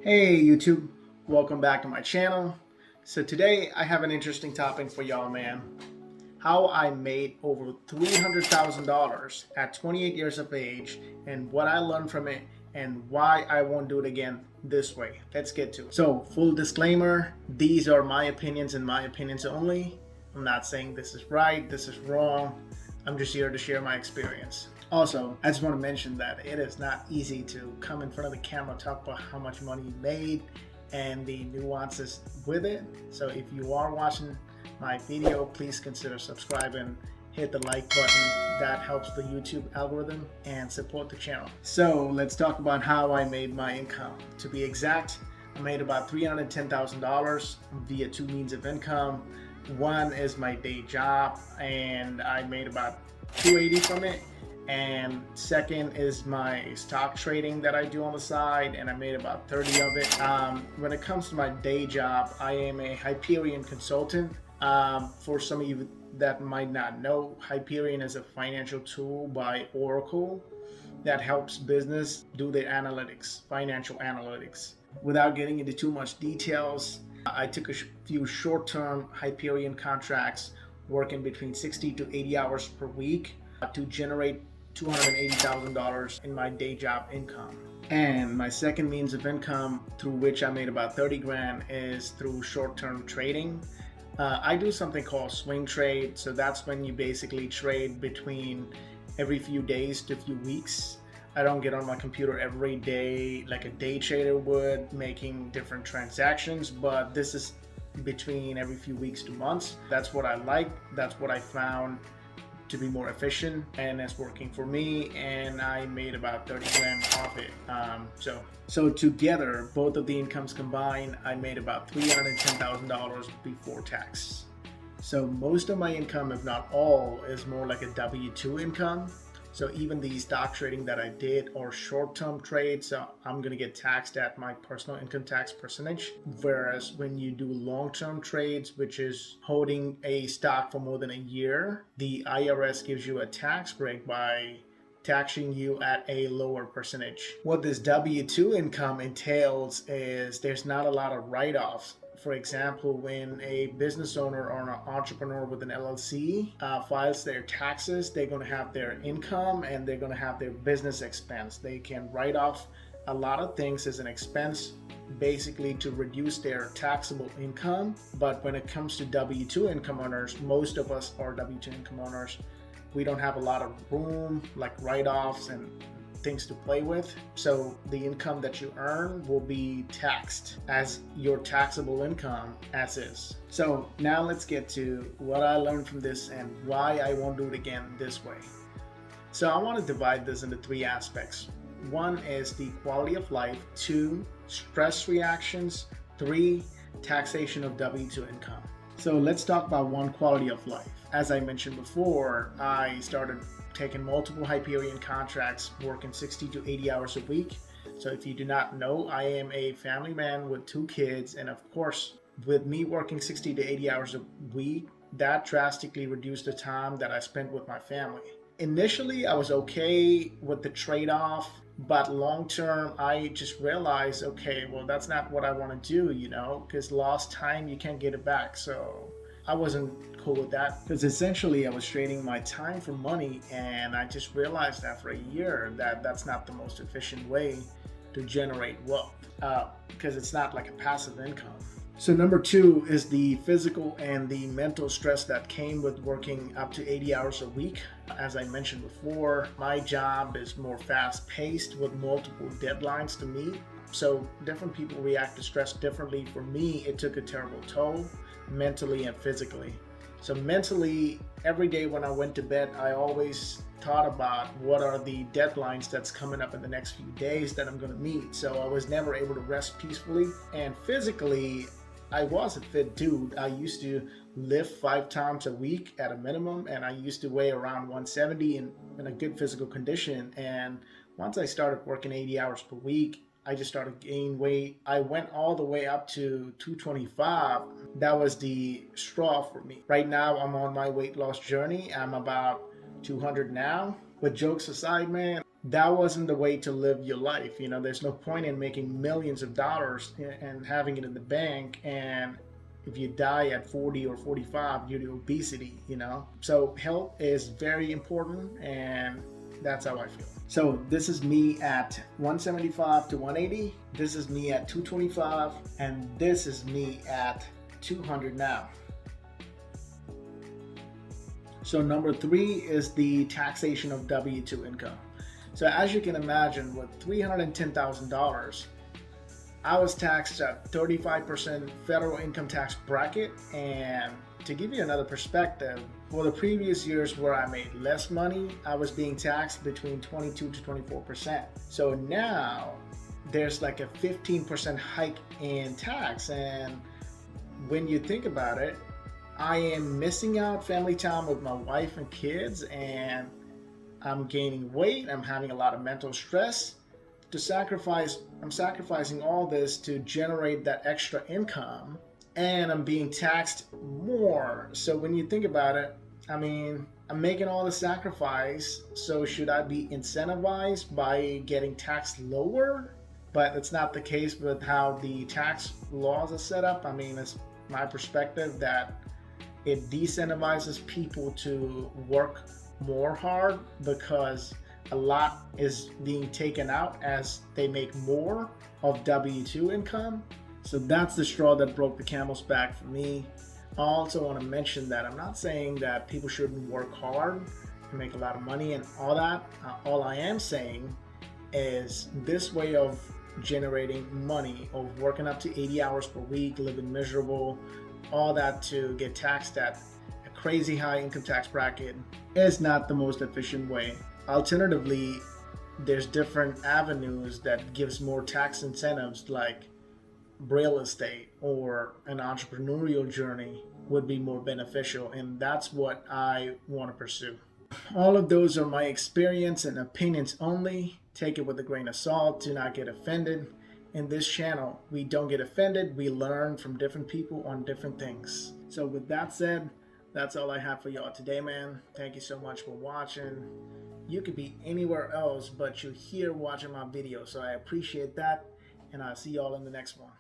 Hey YouTube, welcome back to my channel. So today I have an interesting topic for y'all, man. How I made over $300,000 at 28 years of age and what I learned from it and why I won't do it again this way. Let's get to it. So full disclaimer, these are my opinions and my opinions only. I'm not saying this is right, this is wrong. I'm just here to share my experience. Also, I just want to mention that it is not easy to come in front of the camera, talk about how much money you made and the nuances with it. So if you are watching my video, please consider subscribing, hit the like button. That helps the YouTube algorithm and support the channel. So let's talk about how I made my income. To be exact, I made about $310,000 via two means of income. One is my day job and I made about $280 from it. And second is my stock trading that I do on the side, and I made about 30 of it. When it comes to my day job, I am a Hyperion consultant. For some of you that might not know, Hyperion is a financial tool by Oracle that helps business do their analytics, financial analytics. Without getting into too much details, I took a few short-term Hyperion contracts working between 60 to 80 hours per week to generate $280,000 in my day job income. And my second means of income through which I made about 30 grand is through short-term trading. I do something called swing trade. So that's when you basically trade between every few days to few weeks. I don't get on my computer every day like a day trader would, making different transactions, but this is between every few weeks to months. That's what I like. That's what I found to be more efficient, and it's working for me, and I made about 30 grand off it. So together, both of the incomes combined, I made about $310,000 before tax. So most of my income, if not all, is more like a W2 income. So even the stock trading that I did or short-term trades, I'm gonna get taxed at my personal income tax percentage. Whereas when you do long-term trades, which is holding a stock for more than a year, the IRS gives you a tax break by taxing you at a lower percentage. What this W2 income entails is there's not a lot of write-offs. For example, when a business owner or an entrepreneur with an LLC files their taxes, they're going to have their income and they're going to have their business expense. They can write off a lot of things as an expense, basically to reduce their taxable income. But when it comes to W2 income earners, most of us are W2 income earners, we don't have a lot of room like write-offs and things to play with. So the income that you earn will be taxed as your taxable income as is. So now let's get to what I learned from this and why I won't do it again this way. So I want to divide this into three aspects. One is the quality of life, two, stress reactions, three, taxation of W2 income. So let's talk about one, quality of life. As I mentioned before, I started taking multiple Hyperion contracts, working 60 to 80 hours a week. So if you do not know, I am a family man with two kids. And of course, with me working 60 to 80 hours a week, that drastically reduced the time that I spent with my family. Initially, I was okay with the trade-off, but long-term, I just realized, okay, well, that's not what I want to do, because lost time, you can't get it back. So I wasn't cool with that, because essentially I was trading my time for money, and I just realized after a year that that's not the most efficient way to generate wealth, because it's not like a passive income. So number two is the physical and the mental stress that came with working up to 80 hours a week. As I mentioned before, my job is more fast-paced with multiple deadlines to meet. So different people react to stress differently. For me, it took a terrible toll mentally and physically. So mentally, every day when I went to bed, I always thought about what are the deadlines that's coming up in the next few days that I'm going to meet. So I was never able to rest peacefully. And physically, I was a fit dude. I used to lift 5 times a week at a minimum, and I used to weigh around 170 in a good physical condition. And once I started working 80 hours per week, I just started gaining weight. I went all the way up to 225. That was the straw for me. Right now, I'm on my weight loss journey. I'm about 200 now. But jokes aside, man, that wasn't the way to live your life. You know, there's no point in making millions of dollars and having it in the bank, and if you die at 40 or 45 due to obesity, you know. So health is very important, and that's how I feel. So this is me at 175 to 180. This is me at 225, and this is me at 200 now. So number 3 is the taxation of W2 income. So as you can imagine, with $310,000, I was taxed at 35% federal income tax bracket. And to give you another perspective, for the previous years where I made less money, I was being taxed between 22 to 24%. So now there's like a 15% hike in tax. And when you think about it, I am missing out family time with my wife and kids, and I'm gaining weight, I'm having a lot of mental stress. I'm sacrificing all this to generate that extra income, and I'm being taxed more. So when you think about it, I mean, I'm making all the sacrifice, so should I be incentivized by getting taxed lower? But it's not the case with how the tax laws are set up. I mean, it's my perspective that it decentivizes people to work more hard because a lot is being taken out as they make more of W2 income. So that's the straw that broke the camel's back for me. I also want to mention that I'm not saying that people shouldn't work hard and make a lot of money and all that. All I am saying is this way of generating money, of working up to 80 hours per week, living miserable, all that to get taxed at a crazy high income tax bracket, is not the most efficient way. Alternatively, there's different avenues that gives more tax incentives, like real estate or an entrepreneurial journey would be more beneficial, and that's what I want to pursue. All of those are my experience and opinions only. Take it with a grain of salt. Do not get offended. In this channel, we don't get offended. We learn from different people on different things. So with that said, that's all I have for y'all today, man. Thank you so much for watching. You could be anywhere else, but you're here watching my video, so I appreciate that, and I'll see y'all in the next one.